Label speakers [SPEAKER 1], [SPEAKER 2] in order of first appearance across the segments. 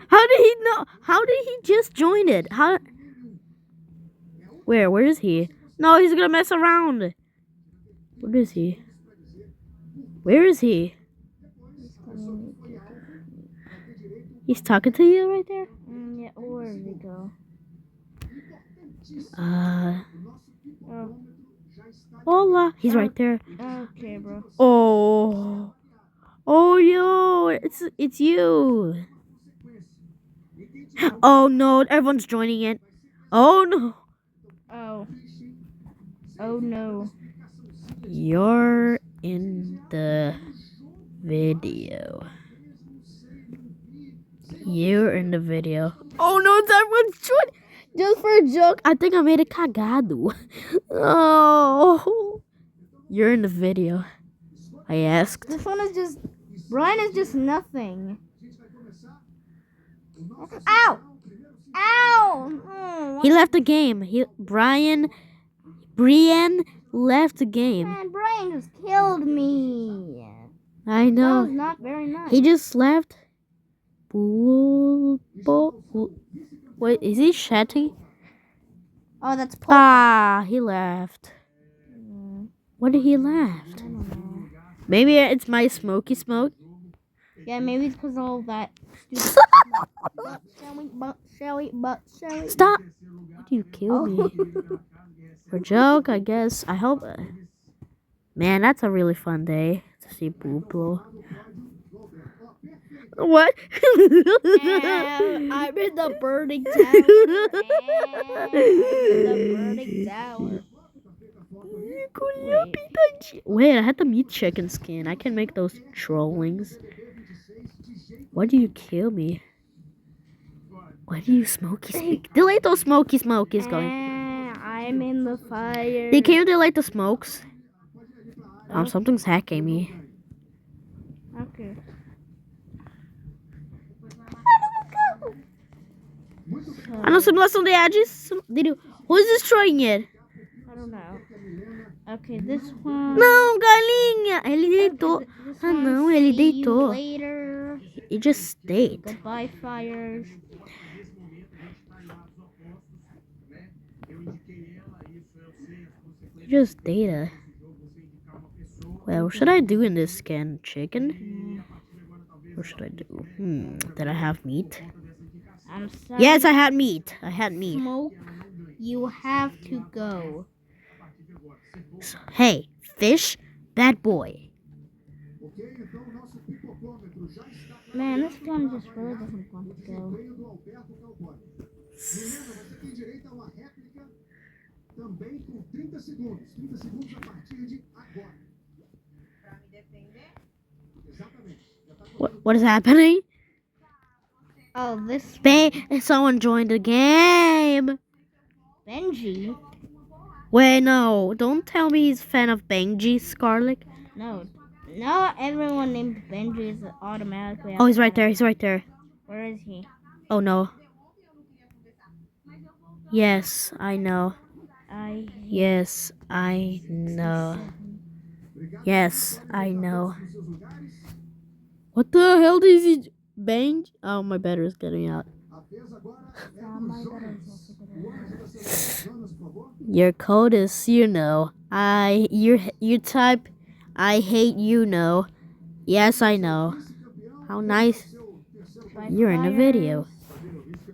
[SPEAKER 1] How did he know? How did he just join it? How? Where? Where is he? No, he's gonna mess around. What is he? Where is he? He's talking to you right there?
[SPEAKER 2] Yeah, where did he go? Oh,
[SPEAKER 1] Hola. He's right there.
[SPEAKER 2] okay, bro.
[SPEAKER 1] Oh. Oh, yo. It's you. Oh, no. Everyone's joining it. Oh, no.
[SPEAKER 2] Oh. Oh no.
[SPEAKER 1] You're in the video. You're in the video. Oh, no. It's everyone's joining. Just for a joke. I think I made a cagado. Oh. You're in the video. I asked.
[SPEAKER 2] This one is just... Brian is just nothing. Ow! Ow! Oh,
[SPEAKER 1] He left the game. Brian left the game.
[SPEAKER 2] man, Brian just killed me.
[SPEAKER 1] I
[SPEAKER 2] That
[SPEAKER 1] know.
[SPEAKER 2] was not very nice.
[SPEAKER 1] He just left. Wait, is he chatting?
[SPEAKER 2] Oh, that's Paul.
[SPEAKER 1] Ah, he left. What did he left? Maybe it's my smoky smoke.
[SPEAKER 2] Yeah, maybe it's because of all that stupid. Shall we?
[SPEAKER 1] Stop! Why do you kill me? For joke, I guess. I hope. Man, that's a really fun day to see Booplo. What?
[SPEAKER 2] I'm in the burning tower.
[SPEAKER 1] Wait, I had the meat chicken skin. I can make those trollings. Why do you kill me? Why do you smoky smoke? Delete those smoky smokies going.
[SPEAKER 2] I'm in the fire.
[SPEAKER 1] Can you delete the smokes? Something's hacking me.
[SPEAKER 2] Okay.
[SPEAKER 1] Ano simulação de ads? Who's destroying it?
[SPEAKER 2] I don't know. Okay, this one.
[SPEAKER 1] Não, galinha! Ele deitou. Ah, não, ele deitou.
[SPEAKER 2] Later.
[SPEAKER 1] He just stayed.
[SPEAKER 2] Goodbye, fires.
[SPEAKER 1] He just data. Well, what should I do in this skin? Chicken? What should I do? Did I have meat?
[SPEAKER 2] I'm sorry.
[SPEAKER 1] Yes, I had meat. I had meat.
[SPEAKER 2] Smoke, you have to go.
[SPEAKER 1] Hey, fish, bad boy.
[SPEAKER 2] Man, this one just really doesn't want to go.
[SPEAKER 1] What is happening?
[SPEAKER 2] Oh, this
[SPEAKER 1] Someone joined the game.
[SPEAKER 2] Benji?
[SPEAKER 1] Wait, no. Don't tell me he's a fan of Benji Scarlet.
[SPEAKER 2] No. Not everyone named Benji is automatically.
[SPEAKER 1] Oh, he's right there. He's right there.
[SPEAKER 2] Where is he?
[SPEAKER 1] Oh, no. Yes, I know. Yes, I know. Yes, I know. What the hell is he? Bang? Oh, my battery's getting out. Your code is, you type, I hate Yes, I know. How nice. You're in the video.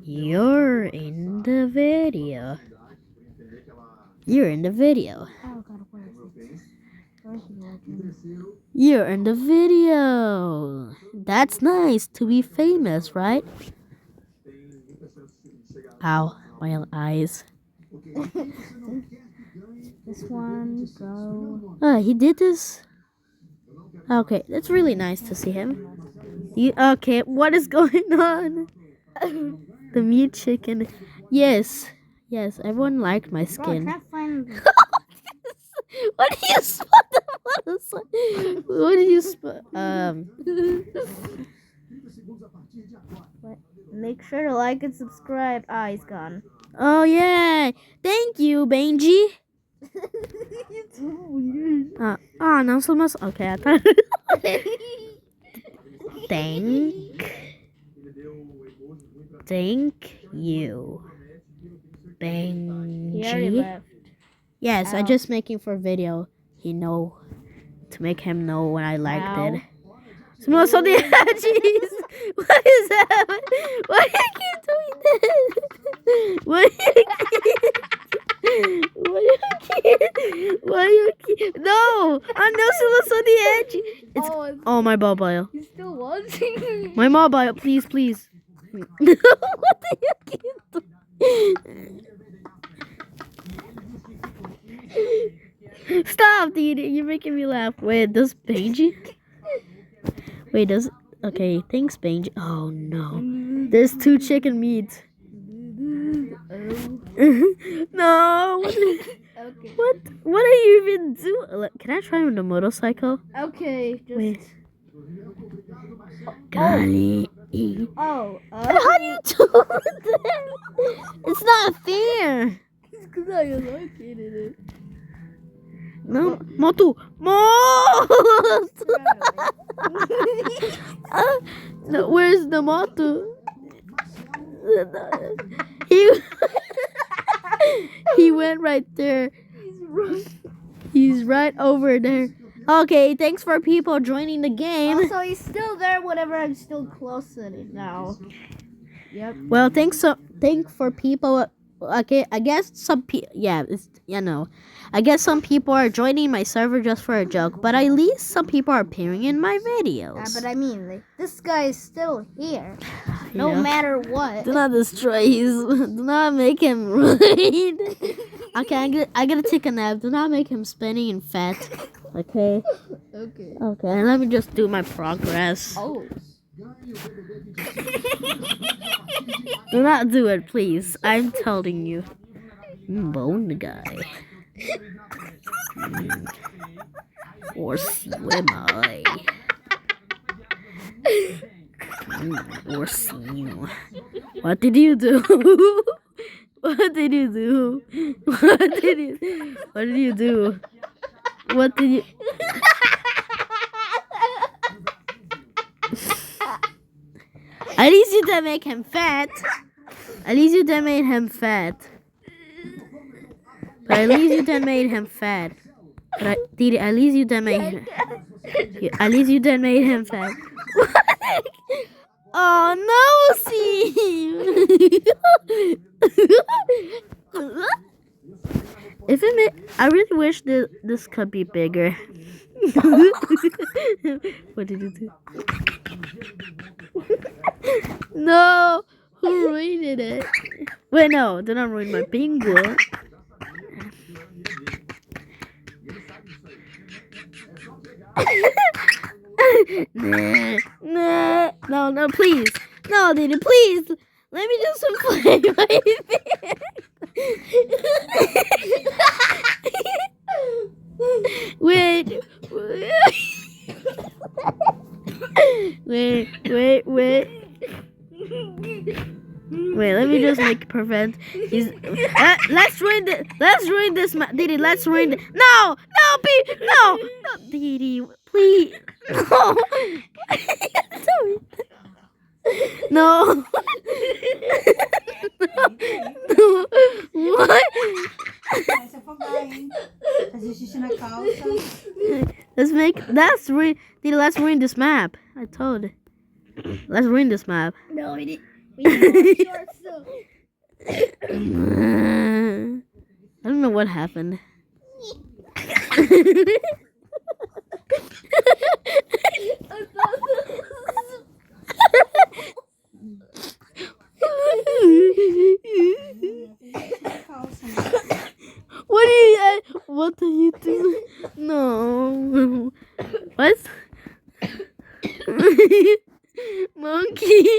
[SPEAKER 1] You're in the video. You're in the video.
[SPEAKER 2] Oh God, where is it? Where's he?
[SPEAKER 1] You're in the video. That's nice to be famous, right? Ow, my eyes.
[SPEAKER 2] This one, go.
[SPEAKER 1] He did this. Okay, that's really nice to see him. Okay, what is going on? The meat chicken. Yes, everyone liked my
[SPEAKER 2] Bro, I
[SPEAKER 1] skin.
[SPEAKER 2] can't find.
[SPEAKER 1] What do you spot? What do you spot?
[SPEAKER 2] Make sure to like and subscribe. Ah, he's gone.
[SPEAKER 1] Oh yeah, thank you, Benji.
[SPEAKER 2] It's so weird.
[SPEAKER 1] Não sou mais. Okay, I thought. Thank Thank you,
[SPEAKER 2] He already
[SPEAKER 1] Benji.
[SPEAKER 2] left.
[SPEAKER 1] Yes, I
[SPEAKER 2] Ow.
[SPEAKER 1] just making for video. He know to make him know when I liked
[SPEAKER 2] Ow.
[SPEAKER 1] it. Smell some the edges. What is that? Why you keep doing this? Why you keep? No, I'm no still on the edge. It's
[SPEAKER 2] Oh,
[SPEAKER 1] my mobile.
[SPEAKER 2] he's still watching.
[SPEAKER 1] My mobile, please, please. What do you keep doing? Stop, dude. You're making me laugh. Wait, does Benji? Wait, does... Okay, thanks, Benji. Oh, no. There's 2 chicken meats. No.
[SPEAKER 2] Okay.
[SPEAKER 1] What are you even doing? Can I try on the motorcycle?
[SPEAKER 2] Okay. Just.
[SPEAKER 1] Wait. Golly.
[SPEAKER 2] Oh.
[SPEAKER 1] How do you do that? It's not fair.
[SPEAKER 2] It's because I located it.
[SPEAKER 1] No, Motu. No, where's the Motu? He went right there. He's right over there. Okay, thanks for people joining the game.
[SPEAKER 2] Also, he's still there whenever I'm still close to it now. Yep.
[SPEAKER 1] Well, thanks for people. Okay, I guess some people. Yeah, it's I guess some people are joining my server just for a joke, but at least some people are appearing in my videos.
[SPEAKER 2] But I mean, like, this guy is still here,
[SPEAKER 1] You
[SPEAKER 2] no
[SPEAKER 1] know?
[SPEAKER 2] matter what.
[SPEAKER 1] Do not destroy his. Do not make him raid. Okay, I gotta take a nap. Do not make him spinning and fat. Okay.
[SPEAKER 2] Okay.
[SPEAKER 1] Okay. Let me just do my progress.
[SPEAKER 2] Oh.
[SPEAKER 1] Do not do it, please. I'm telling you. Bone guy. Or see am I? Or see you. What did you do? What did you do? What did you do? What did you do? What did you... At least you didn't make him fat. At least you didn't make him fat. But at least you didn't make him fat. But at least you didn't make him... At least you didn't make him fat. Oh no, Steve! If it made, I really wish that this could be bigger. What did you do? No, who ruined it? Wait, no, do not ruin my bingo. Nah, no, please. No, Didi, please. Let me just play my Wait. Wait, let me just make prevent. Let's ruin this Didi, let's ruin it. No, Didi, please. No. No. What? Let's ruin this map. I told. Let's ruin this map.
[SPEAKER 2] No, we didn't. We didn't short still.
[SPEAKER 1] I don't know what happened. What do you do? No. What? Monkey.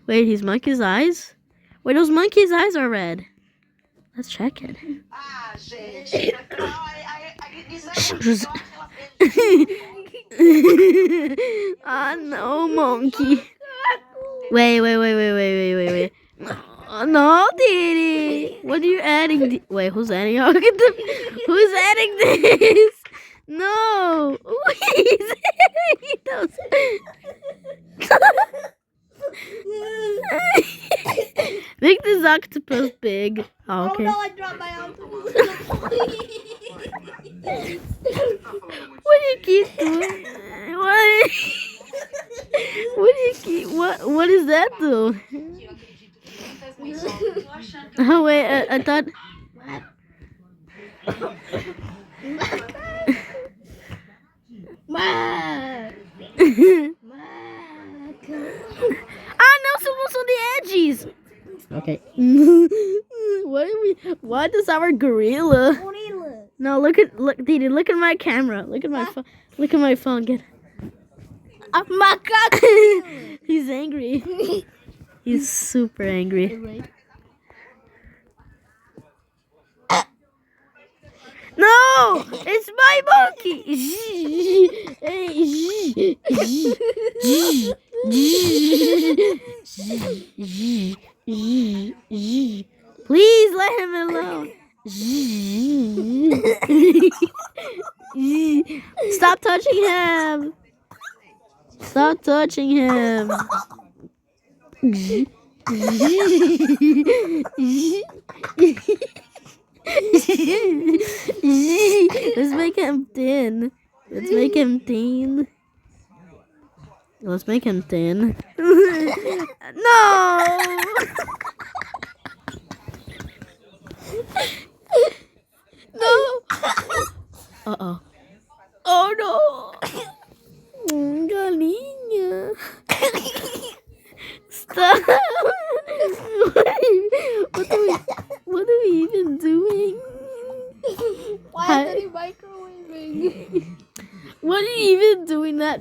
[SPEAKER 1] Wait, he's monkey's eyes? Wait, those monkey's eyes are red. Let's check it. Ah, no, monkey. Wait. No, Didi. What are you adding? Wait, who's adding? Who's adding this? No. Who's adding those? octopus big? Oh, okay.
[SPEAKER 2] Oh no, I dropped my octopus.
[SPEAKER 1] What do you keep doing? What? What do you keep? What is that though? Oh wait, I thought. Ah no, someone's on the edges. Okay. Why does our gorilla? No, look, Didi, look at my camera. Look at my phone. Look at my phone. Get. He's angry. He's super angry. No, it's my monkey. Please let him alone. Stop touching him. Stop touching him. Let's make him thin. Let's make him thin. Let's make him thin. No! No! Uh-oh. Oh no! Galinha. Stop! What are we even doing?
[SPEAKER 2] Why is it microwaving?
[SPEAKER 1] What are you even doing that?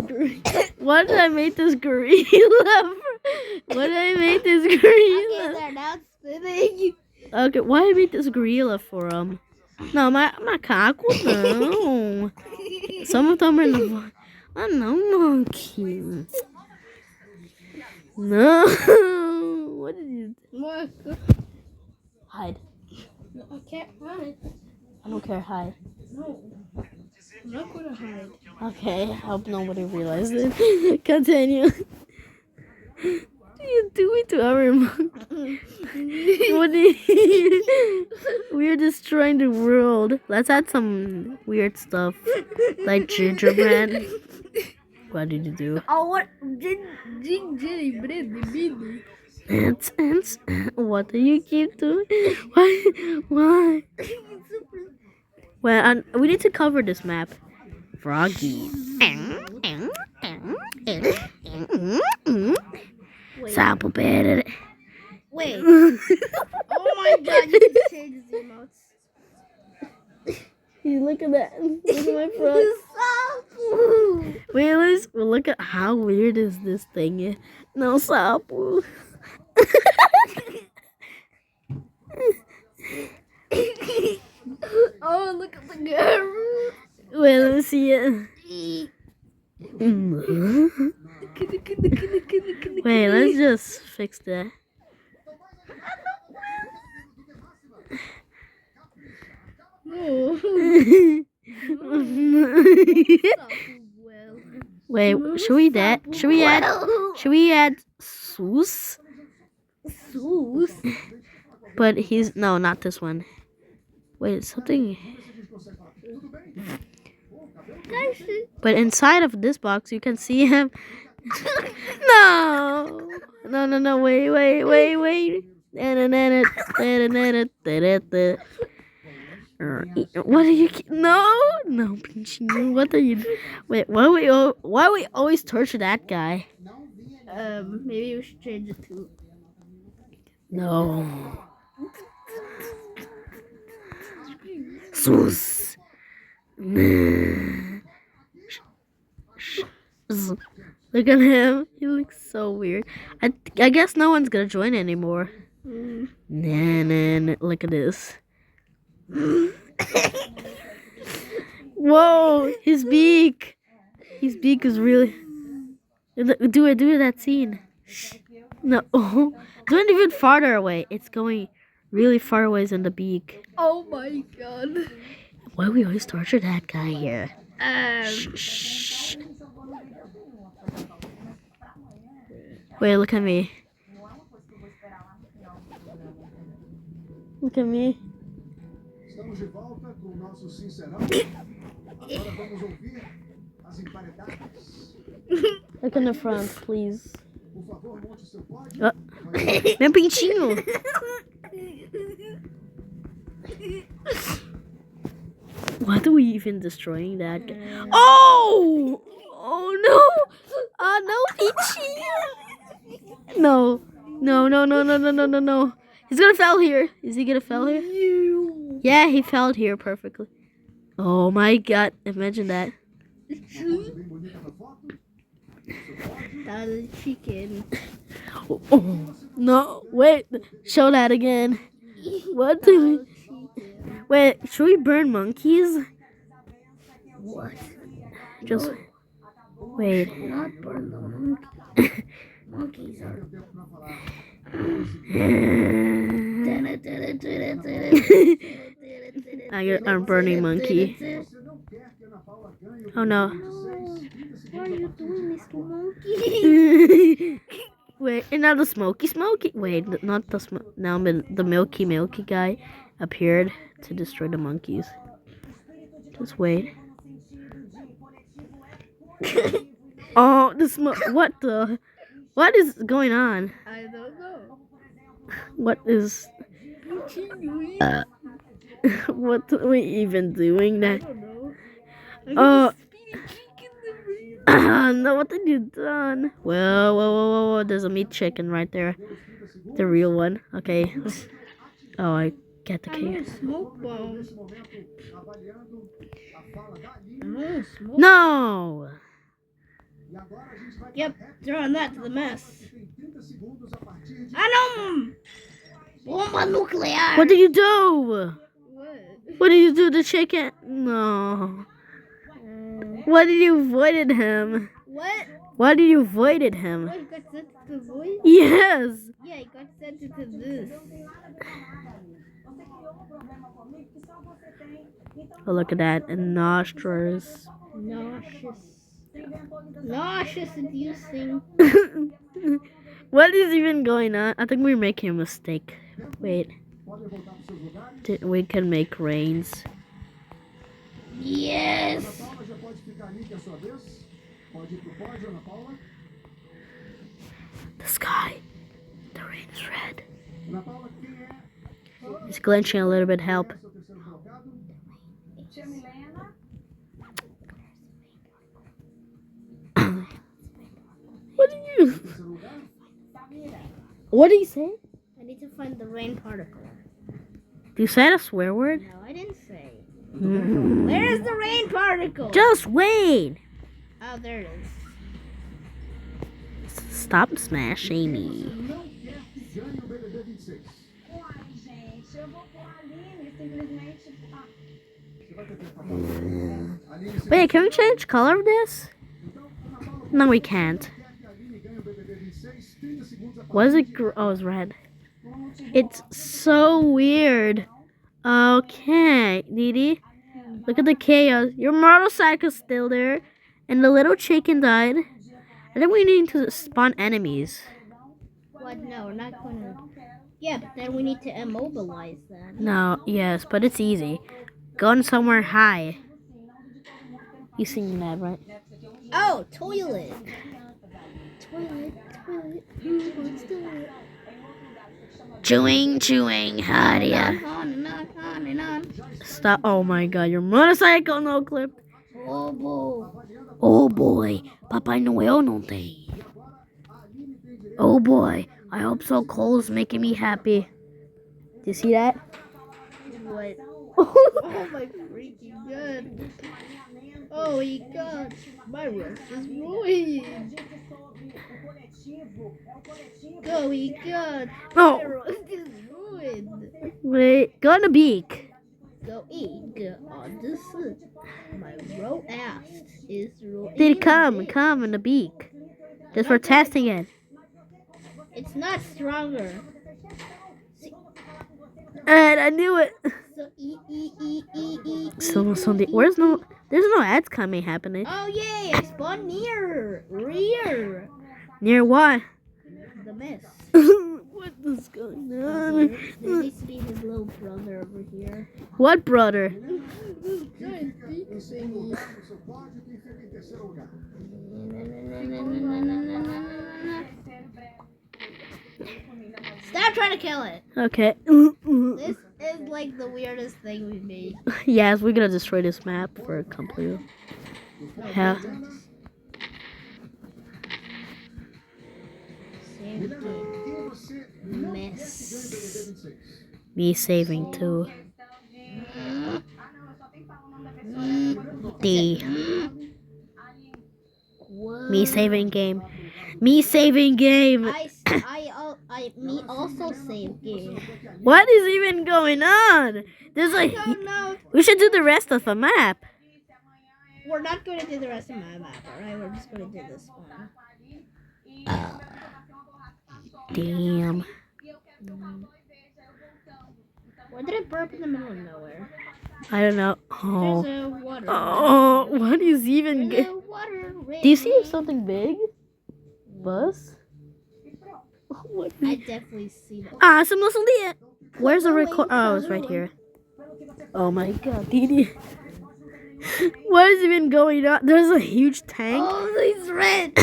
[SPEAKER 1] Why did I make this gorilla? What did I make this gorilla?
[SPEAKER 2] Okay, they're not spinning.
[SPEAKER 1] Okay, why did I make this gorilla for him? No, my macaco, no. Some of them are in the... I know, monkey. No. What did you do? Hide.
[SPEAKER 2] No, I can't hide.
[SPEAKER 1] I don't care, hide.
[SPEAKER 2] No. I'm not gonna hide.
[SPEAKER 1] Okay, I hope nobody realized it. Continue. What are you doing to our monkey? What are you... We're destroying the world. Let's add some weird stuff. Like gingerbread. What did you do?
[SPEAKER 2] Oh, what? Gingerbread.
[SPEAKER 1] Ants. What do you keep doing? Why? Well, we need to cover this map. Froggy. Sample better.
[SPEAKER 2] Wait. Oh my god, you can change the emotes.
[SPEAKER 1] Look at that. Look at my front. Wait, look at how weird is this thing. No sapo.
[SPEAKER 2] Oh, look at the girl.
[SPEAKER 1] Wait, let me see it. Wait, let's just fix that.
[SPEAKER 2] No.
[SPEAKER 1] Wait, should we add Soos?
[SPEAKER 2] Soos?
[SPEAKER 1] But he's no, not this one. Wait, something. But inside of this box, you can see him. No. Wait. What are you? No, Pinchy. What are you? Wait, why we always torture that guy?
[SPEAKER 2] Maybe we should change it to.
[SPEAKER 1] No. Sus. Look at him. He looks so weird. I guess no one's gonna join anymore. Nah. Look at this. Whoa, his beak. His beak is really. Do that scene. No, do it even farther away. It's going really far away in the beak.
[SPEAKER 2] Oh my god.
[SPEAKER 1] Why we always torture that guy here? Shh. Wait, look at me. Look at me.
[SPEAKER 3] Estamos de volta com o nosso Sincerão. Agora vamos ouvir as emparedadas.
[SPEAKER 1] Look in the front, please.
[SPEAKER 3] Por favor, monte seu pódio.
[SPEAKER 1] Meu pintinho. Why are we even destroying that guy? Oh! Oh no! No, pintinho! No. No. He's gonna fall here. Is he gonna fall here? Yeah, he fell here perfectly. Oh my god, imagine that.
[SPEAKER 3] Bem bonita na foto.
[SPEAKER 2] That is chicken.
[SPEAKER 1] Oh, no, wait, show that again. What do we... Wait, should we burn monkeys?
[SPEAKER 2] What?
[SPEAKER 1] Just... Wait.
[SPEAKER 2] Not burn the monkey. Monkeys are.
[SPEAKER 1] I'm burning monkey.
[SPEAKER 3] Você não quer que a Ana Paula ganhe o
[SPEAKER 1] Oh no.
[SPEAKER 2] What are you doing, Mr. Monkey?
[SPEAKER 1] Wait, another Smoky. Wait, not the now the Milky guy appeared to destroy the monkeys. Just wait. Oh, what is going on?
[SPEAKER 2] I don't know.
[SPEAKER 1] What is what are we even doing that? Oh. No, what did you done? Whoa, there's a meat chicken right there. The real one. Okay. Oh, I get the cake.
[SPEAKER 2] Smoke bomb. Smoke.
[SPEAKER 1] No!
[SPEAKER 2] Yep, throwing that to the mess. Anom! Bomba nuclear!
[SPEAKER 1] What did you do?
[SPEAKER 2] What?
[SPEAKER 1] What did you do to chicken? No. What did you avoided him?
[SPEAKER 2] What?
[SPEAKER 1] Why did you avoided him?
[SPEAKER 2] What got sent to the voice?
[SPEAKER 1] Yes!
[SPEAKER 2] Yeah, it got sent to this.
[SPEAKER 1] Oh, look at that. And nostrils.
[SPEAKER 2] Nauseous inducing.
[SPEAKER 1] What is even going on? I think we're making a mistake. Wait. We can make rains.
[SPEAKER 2] Yes!
[SPEAKER 3] Ana Paula já pode ficar ali, que é a sua vez. Pode ir pro pódio, Ana Paula.
[SPEAKER 1] The sky. The rain is red.
[SPEAKER 3] Ana Paula, quem é?
[SPEAKER 1] It's glitching a little bit. Help.
[SPEAKER 3] Seu terceiro colocado.
[SPEAKER 1] What did you...
[SPEAKER 3] Terceiro lugar.
[SPEAKER 1] What did you say?
[SPEAKER 2] I need to find the rain particle.
[SPEAKER 1] Do you say a swear word?
[SPEAKER 2] No, I didn't say. Where's the rain particle?
[SPEAKER 1] Just wait.
[SPEAKER 2] Oh, there it is.
[SPEAKER 1] Stop smashing me.
[SPEAKER 3] Não quer que ganhe o BBB 26.
[SPEAKER 4] Uai, gente, eu vou com a Aline, simplesmente.
[SPEAKER 3] Você vai ter tempo pra Aline, você
[SPEAKER 1] Wait, can we change color of this?
[SPEAKER 3] Então, Ana Paula,
[SPEAKER 1] No, we can't.
[SPEAKER 3] quer que a Aline ganhe o BBB 26? 30 segundos a partir
[SPEAKER 1] Was it? Oh, it's red. It's so weird. Okay, Didi. Look at the chaos. Your motorcycle's still there, and the little chicken died. I think we need to spawn enemies.
[SPEAKER 2] What? No, we're not going to. Yeah, but then we need to immobilize them.
[SPEAKER 1] No, yes, but it's easy. Going somewhere high. You seen that, right?
[SPEAKER 2] Oh, toilet. Toilet. Who wants toilet?
[SPEAKER 1] Chewing, how do ya?
[SPEAKER 2] On and on.
[SPEAKER 1] Stop. Oh my god, your motorcycle no clip.
[SPEAKER 2] Oh, boy.
[SPEAKER 1] Oh boy, Papai Noel não tem. Oh boy, I hope so Cole's making me happy. Do you see that?
[SPEAKER 2] What? Oh my freaking god. Oh my god. My roast is ruined. Oh my god.
[SPEAKER 1] Oh.
[SPEAKER 2] My roast is ruined.
[SPEAKER 1] Wait, go on the beak.
[SPEAKER 2] Go eat on the soup. My roast ass is ruined.
[SPEAKER 1] Did come in the beak. Just for testing it.
[SPEAKER 2] It's not stronger.
[SPEAKER 1] And I knew it.
[SPEAKER 2] So e.
[SPEAKER 1] There's no ads coming happening.
[SPEAKER 2] Oh yay! I spawned near. Rear.
[SPEAKER 1] Near what?
[SPEAKER 2] The mess.
[SPEAKER 1] Wait, What is going
[SPEAKER 2] There
[SPEAKER 1] on?
[SPEAKER 2] needs to be his little brother over here.
[SPEAKER 1] What brother?
[SPEAKER 3] Em segundo lugar no seu pódio, quem fica em terceiro lugar?
[SPEAKER 2] Stop trying to kill it.
[SPEAKER 1] Okay.
[SPEAKER 2] This is like the weirdest thing we've made.
[SPEAKER 1] Yes, we're gonna destroy this map for completely. Yeah.
[SPEAKER 2] Save game.
[SPEAKER 3] Quem você não quer que ganhe BBB
[SPEAKER 2] Mess.
[SPEAKER 3] 26?
[SPEAKER 1] Me saving too. D.
[SPEAKER 2] What?
[SPEAKER 1] Me saving game. Me saving game.
[SPEAKER 2] Me also save game.
[SPEAKER 1] What is even going on? There's like
[SPEAKER 2] No,
[SPEAKER 1] we should do the rest of the map.
[SPEAKER 2] we're not going to do the rest of my map, alright? We're just going to do this one.
[SPEAKER 1] Damn.
[SPEAKER 2] Why did it burp in the middle of nowhere?
[SPEAKER 1] I don't know. Oh.
[SPEAKER 2] There's a water.
[SPEAKER 1] Oh, what is even?
[SPEAKER 2] There's a water.
[SPEAKER 1] Do you see something big? Buzz? What?
[SPEAKER 2] I definitely see that.
[SPEAKER 1] Ah, somos un día. Where's the record? Oh, it's right here. Oh my god, Didi. What is even going on? There's a huge tank.
[SPEAKER 2] Oh, he's red.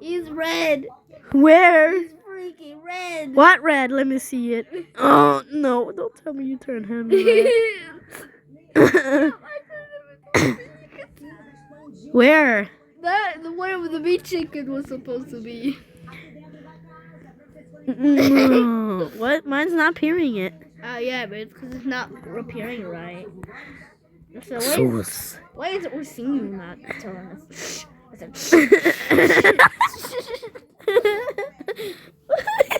[SPEAKER 2] He's red.
[SPEAKER 1] Where?
[SPEAKER 2] He's freaking red.
[SPEAKER 1] What red? Let me see it. Oh no! Don't tell me you turned him red. Where?
[SPEAKER 2] The one with the meat chicken was supposed to be.
[SPEAKER 1] No. What? Mine's not hearing it.
[SPEAKER 2] Yeah, but it's because it's not appearing right. So why is it we're singing not telling us?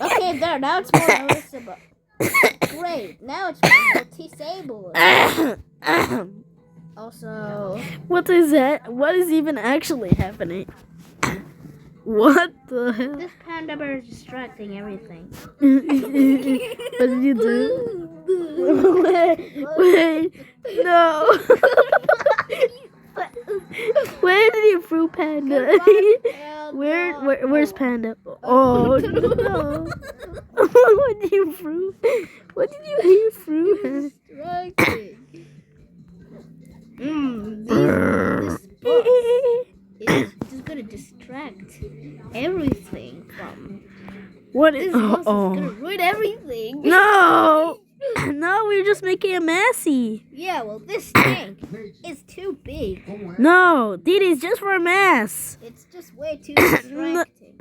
[SPEAKER 2] Okay, there. Now it's more noticeable. Great. Now it's more noticeable. Also,
[SPEAKER 1] What is that? What is even actually happening? What the hell?
[SPEAKER 2] this panda bear is distracting everything.
[SPEAKER 1] What did you do? Wait, no. Where did you throw Panda? Where's Panda? Oh no! What did you throw? What did you throw?
[SPEAKER 2] Distracting. This is just gonna distract everything from.
[SPEAKER 1] What
[SPEAKER 2] This
[SPEAKER 1] is?
[SPEAKER 2] boss is
[SPEAKER 1] Oh,
[SPEAKER 2] gonna ruin everything.
[SPEAKER 1] no! No, we're just making a messy.
[SPEAKER 2] Yeah, well, this tank is too big.
[SPEAKER 3] Como é?
[SPEAKER 1] No, Didi's just for a mess.
[SPEAKER 2] It's just way too distracting.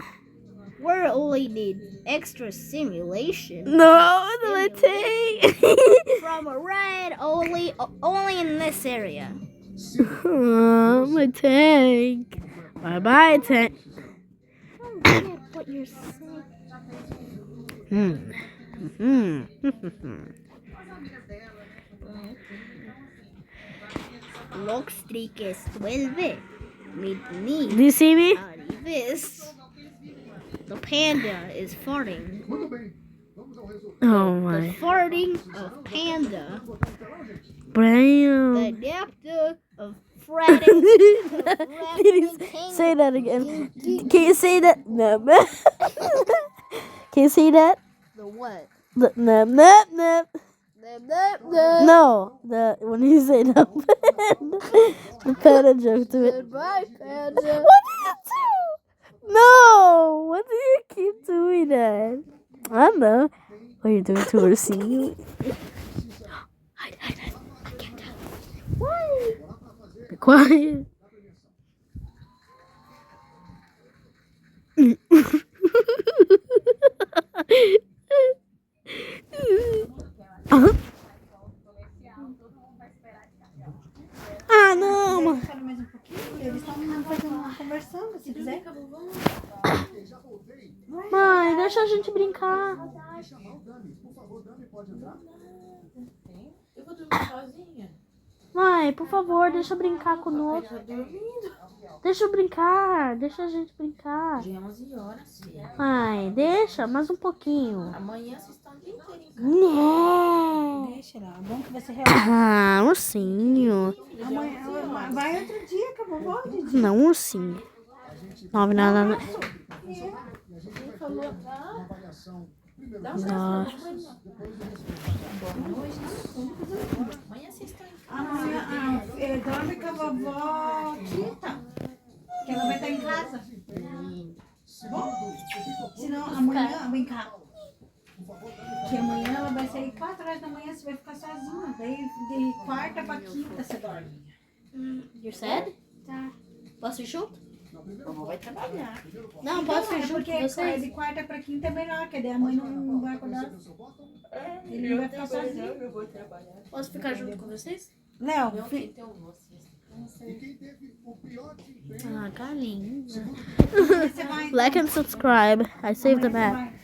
[SPEAKER 2] We only need extra simulation
[SPEAKER 1] No, the tank.
[SPEAKER 2] from a red only in this area.
[SPEAKER 1] Oh, my tank. Bye bye, tank.
[SPEAKER 2] I don't get what you're saying. Lockstreak 12. Mit me.
[SPEAKER 1] Do you see me?
[SPEAKER 2] This. The panda is farting.
[SPEAKER 3] Muito bem. Vamos ao resultado.
[SPEAKER 1] Oh
[SPEAKER 2] The
[SPEAKER 1] my.
[SPEAKER 2] farting of panda.
[SPEAKER 3] Botar no telão, gente.
[SPEAKER 1] Bam.
[SPEAKER 2] The nectar of fretting.
[SPEAKER 1] Say that again. Can you say that? No. Can you say that?
[SPEAKER 2] The what?
[SPEAKER 1] No, no, no, no.
[SPEAKER 2] The
[SPEAKER 1] No, when you say no, the panda joke to it.
[SPEAKER 2] Goodbye, panda.
[SPEAKER 1] What did you do? No, what do you keep doing that? I don't know. What are you doing to her scene? Hide. I can't tell. Why? Be quiet. Ah, não, mano.
[SPEAKER 4] Espera mais um pouquinho. Eles estão conversando, se quiser.
[SPEAKER 1] Mãe, deixa a gente brincar.
[SPEAKER 3] Chamar o Dami. Por favor, Dami, pode entrar?
[SPEAKER 5] Eu vou dormir sozinha.
[SPEAKER 1] Mãe, por favor, deixa eu brincar conosco.
[SPEAKER 5] Tá dormindo.
[SPEAKER 1] Deixa eu brincar, deixa a gente brincar.
[SPEAKER 5] Já é 11 horas, filha.
[SPEAKER 1] Mãe, deixa, mais um pouquinho.
[SPEAKER 5] Amanhã vocês estão o dia inteiro em casa.
[SPEAKER 1] Não.
[SPEAKER 4] Deixa lá. É bom que você relaxa.
[SPEAKER 1] Ah, ursinho.
[SPEAKER 4] Amanhã, vai outro dia com a vovó, Didi.
[SPEAKER 1] Não, ursinho. Não, nada.
[SPEAKER 3] E a gente vai ter uma avaliação
[SPEAKER 5] Dá um
[SPEAKER 1] Nossa.
[SPEAKER 5] abraço. Boa noite. Amanhã vocês estão em casa.
[SPEAKER 6] Amanhã, dorme com a vovó Tita, que ela vai estar em casa. Bom? Senão amanhã, vem cá. Que amanhã ela vai sair 4 horas da manhã, você vai ficar sozinha. Daí de quarta pra quinta você dorme.
[SPEAKER 1] You're sad?
[SPEAKER 2] Tá.
[SPEAKER 1] Posso ir junto?
[SPEAKER 5] Vovó vai trabalhar.
[SPEAKER 1] Não, posso ir
[SPEAKER 6] É
[SPEAKER 1] junto
[SPEAKER 6] porque
[SPEAKER 1] com vocês?
[SPEAKER 6] de quarta pra quinta é melhor, que daí a mãe não vai acordar. Ele vai ficar sozinho.
[SPEAKER 5] Eu vou trabalhar.
[SPEAKER 1] Posso ficar junto com vocês?
[SPEAKER 6] Léo,
[SPEAKER 5] Meu filho tem um moço.
[SPEAKER 3] E quem teve o pior desempenho
[SPEAKER 1] Ah, galinha.
[SPEAKER 6] você vai.
[SPEAKER 1] Like and subscribe. I saved the
[SPEAKER 6] Amanhã você
[SPEAKER 1] map.
[SPEAKER 6] vai.